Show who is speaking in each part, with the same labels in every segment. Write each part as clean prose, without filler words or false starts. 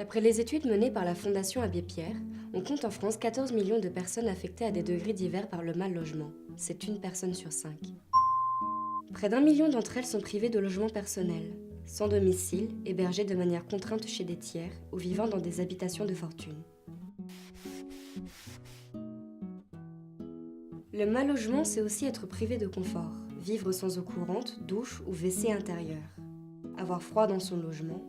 Speaker 1: D'après les études menées par la Fondation Abbé Pierre, on compte en France 14 millions de personnes affectées à des degrés divers par le mal-logement. C'est une personne sur 5. Près d'1 million d'entre elles sont privées de logement personnel, sans domicile, hébergées de manière contrainte chez des tiers ou vivant dans des habitations de fortune. Le mal-logement, c'est aussi être privé de confort, vivre sans eau courante, douche ou WC intérieur, avoir froid dans son logement,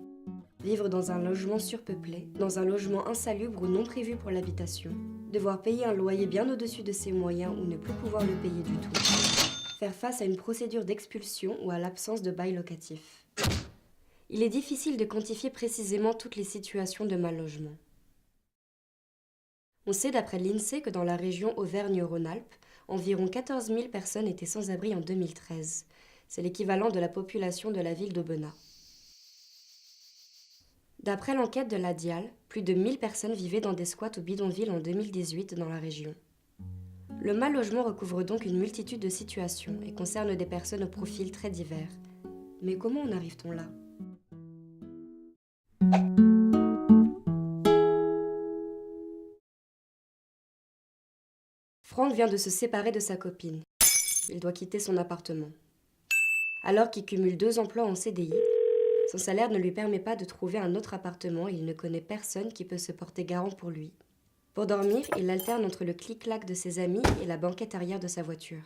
Speaker 1: vivre dans un logement surpeuplé, dans un logement insalubre ou non prévu pour l'habitation, devoir payer un loyer bien au-dessus de ses moyens ou ne plus pouvoir le payer du tout, faire face à une procédure d'expulsion ou à l'absence de bail locatif. Il est difficile de quantifier précisément toutes les situations de mal-logement. On sait d'après l'INSEE que dans la région Auvergne-Rhône-Alpes, environ 14 000 personnes étaient sans abri en 2013. C'est l'équivalent de la population de la ville d'Aubenas. D'après l'enquête de la DIAL, plus de 1000 personnes vivaient dans des squats ou bidonvilles en 2018 dans la région. Le mal-logement recouvre donc une multitude de situations et concerne des personnes au profil très divers. Mais comment en arrive-t-on là ? Franck vient de se séparer de sa copine. Il doit quitter son appartement. Alors qu'il cumule 2 emplois en CDI, son salaire ne lui permet pas de trouver un autre appartement et il ne connaît personne qui peut se porter garant pour lui. Pour dormir, il alterne entre le clic-clac de ses amis et la banquette arrière de sa voiture.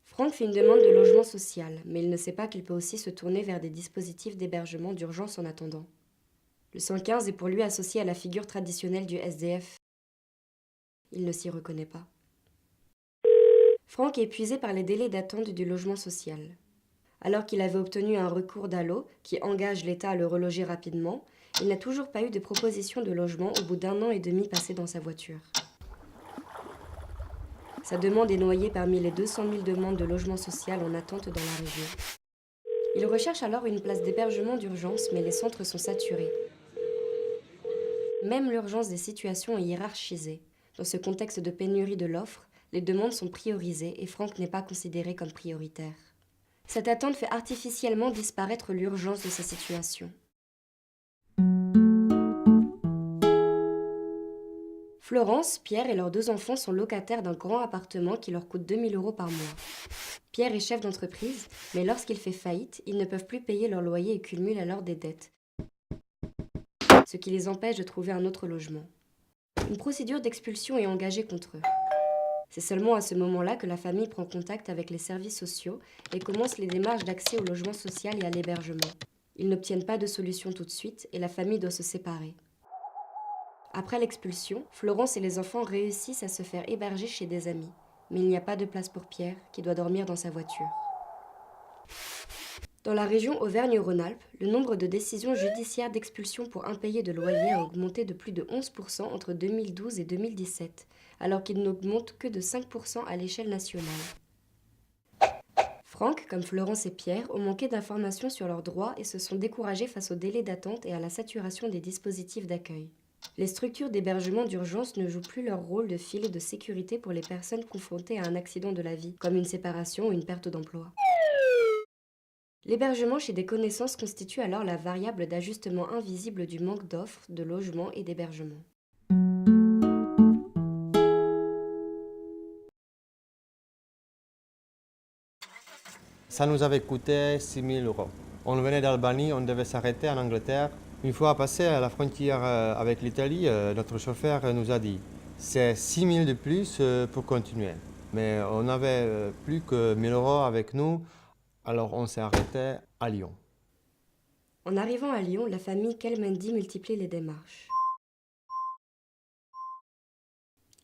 Speaker 1: Franck fait une demande de logement social, mais il ne sait pas qu'il peut aussi se tourner vers des dispositifs d'hébergement d'urgence en attendant. Le 115 est pour lui associé à la figure traditionnelle du SDF. Il ne s'y reconnaît pas. Franck est épuisé par les délais d'attente du logement social. Alors qu'il avait obtenu un recours d'ALLO qui engage l'État à le reloger rapidement, il n'a toujours pas eu de proposition de logement au bout d'1 an et demi passé dans sa voiture. Sa demande est noyée parmi les 200 000 demandes de logement social en attente dans la région. Il recherche alors une place d'hébergement d'urgence, mais les centres sont saturés. Même l'urgence des situations est hiérarchisée. Dans ce contexte de pénurie de l'offre, les demandes sont priorisées et Franck n'est pas considéré comme prioritaire. Cette attente fait artificiellement disparaître l'urgence de sa situation. Florence, Pierre et leurs 2 enfants sont locataires d'un grand appartement qui leur coûte 2 000 € par mois. Pierre est chef d'entreprise, mais lorsqu'il fait faillite, ils ne peuvent plus payer leur loyer et cumulent alors des dettes, ce qui les empêche de trouver un autre logement. Une procédure d'expulsion est engagée contre eux. C'est seulement à ce moment-là que la famille prend contact avec les services sociaux et commence les démarches d'accès au logement social et à l'hébergement. Ils n'obtiennent pas de solution tout de suite et la famille doit se séparer. Après l'expulsion, Florence et les enfants réussissent à se faire héberger chez des amis. Mais il n'y a pas de place pour Pierre, qui doit dormir dans sa voiture. Dans la région Auvergne-Rhône-Alpes, le nombre de décisions judiciaires d'expulsion pour impayés de loyer a augmenté de plus de 11% entre 2012 et 2017, alors qu'il n'augmente que de 5% à l'échelle nationale. Franck, comme Florence et Pierre, ont manqué d'informations sur leurs droits et se sont découragés face aux délais d'attente et à la saturation des dispositifs d'accueil. Les structures d'hébergement d'urgence ne jouent plus leur rôle de filet de sécurité pour les personnes confrontées à un accident de la vie, comme une séparation ou une perte d'emploi. L'hébergement chez des connaissances constitue alors la variable d'ajustement invisible du manque d'offres, de logement et d'hébergement.
Speaker 2: Ça nous avait coûté 6 000 €. On venait d'Albanie, on devait s'arrêter en Angleterre. Une fois passé à la frontière avec l'Italie, notre chauffeur nous a dit « c'est 6 000 de plus pour continuer ». Mais on n'avait plus que 1 000 € avec nous, alors on s'est arrêté à Lyon.
Speaker 1: En arrivant à Lyon, la famille Kelmendi multiplie les démarches.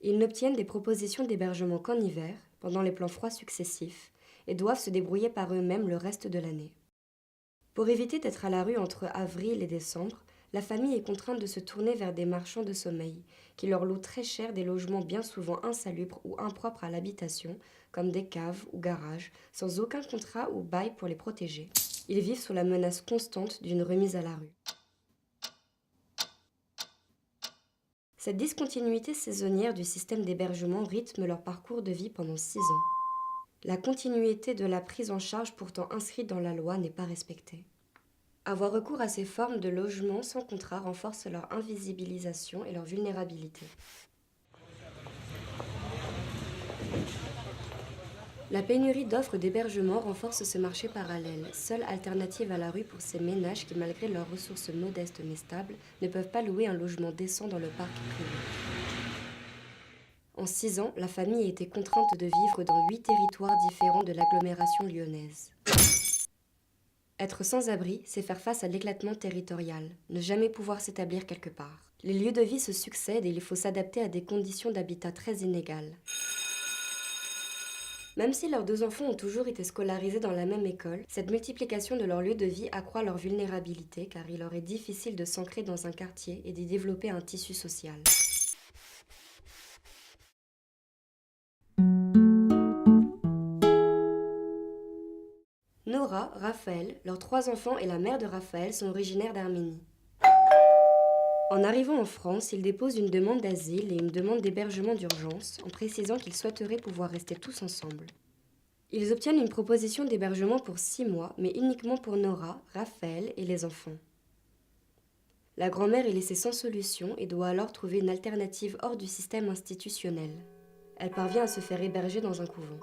Speaker 1: Ils n'obtiennent des propositions d'hébergement qu'en hiver, pendant les plans froids successifs, et doivent se débrouiller par eux-mêmes le reste de l'année. Pour éviter d'être à la rue entre avril et décembre, la famille est contrainte de se tourner vers des marchands de sommeil, qui leur louent très cher des logements bien souvent insalubres ou impropres à l'habitation, comme des caves ou garages, sans aucun contrat ou bail pour les protéger. Ils vivent sous la menace constante d'une remise à la rue. Cette discontinuité saisonnière du système d'hébergement rythme leur parcours de vie pendant 6 ans. La continuité de la prise en charge pourtant inscrite dans la loi n'est pas respectée. Avoir recours à ces formes de logement sans contrat renforce leur invisibilisation et leur vulnérabilité. La pénurie d'offres d'hébergement renforce ce marché parallèle, seule alternative à la rue pour ces ménages qui, malgré leurs ressources modestes mais stables, ne peuvent pas louer un logement décent dans le parc privé. En 6 ans, la famille a été contrainte de vivre dans 8 territoires différents de l'agglomération lyonnaise. Être sans abri, c'est faire face à l'éclatement territorial, ne jamais pouvoir s'établir quelque part. Les lieux de vie se succèdent et il faut s'adapter à des conditions d'habitat très inégales. Même si leurs 2 enfants ont toujours été scolarisés dans la même école, cette multiplication de leurs lieux de vie accroît leur vulnérabilité car il leur est difficile de s'ancrer dans un quartier et d'y développer un tissu social. Nora, Raphaël, leurs 3 enfants et la mère de Raphaël sont originaires d'Arménie. En arrivant en France, ils déposent une demande d'asile et une demande d'hébergement d'urgence en précisant qu'ils souhaiteraient pouvoir rester tous ensemble. Ils obtiennent une proposition d'hébergement pour 6 mois, mais uniquement pour Nora, Raphaël et les enfants. La grand-mère est laissée sans solution et doit alors trouver une alternative hors du système institutionnel. Elle parvient à se faire héberger dans un couvent.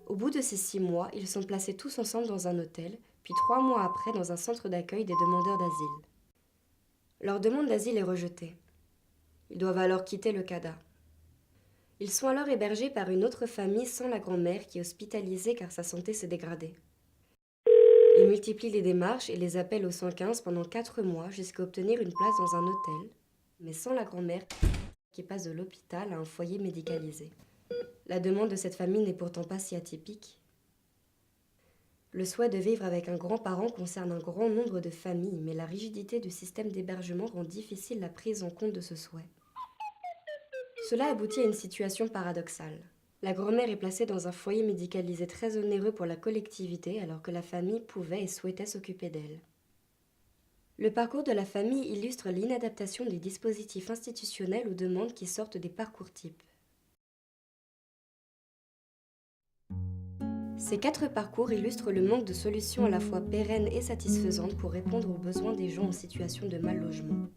Speaker 1: Au bout de ces 6 mois, ils sont placés tous ensemble dans un hôtel, puis 3 mois après dans un centre d'accueil des demandeurs d'asile. Leur demande d'asile est rejetée. Ils doivent alors quitter le CADA. Ils sont alors hébergés par une autre famille sans la grand-mère qui est hospitalisée car sa santé s'est dégradée. Ils multiplient les démarches et les appels au 115 pendant 4 mois jusqu'à obtenir une place dans un hôtel, mais sans la grand-mère qui passe de l'hôpital à un foyer médicalisé. La demande de cette famille n'est pourtant pas si atypique. Le souhait de vivre avec un grand-parent concerne un grand nombre de familles, mais la rigidité du système d'hébergement rend difficile la prise en compte de ce souhait. Cela aboutit à une situation paradoxale. La grand-mère est placée dans un foyer médicalisé très onéreux pour la collectivité alors que la famille pouvait et souhaitait s'occuper d'elle. Le parcours de la famille illustre l'inadaptation des dispositifs institutionnels aux demandes qui sortent des parcours types. Ces 4 parcours illustrent le manque de solutions à la fois pérennes et satisfaisantes pour répondre aux besoins des gens en situation de mal logement.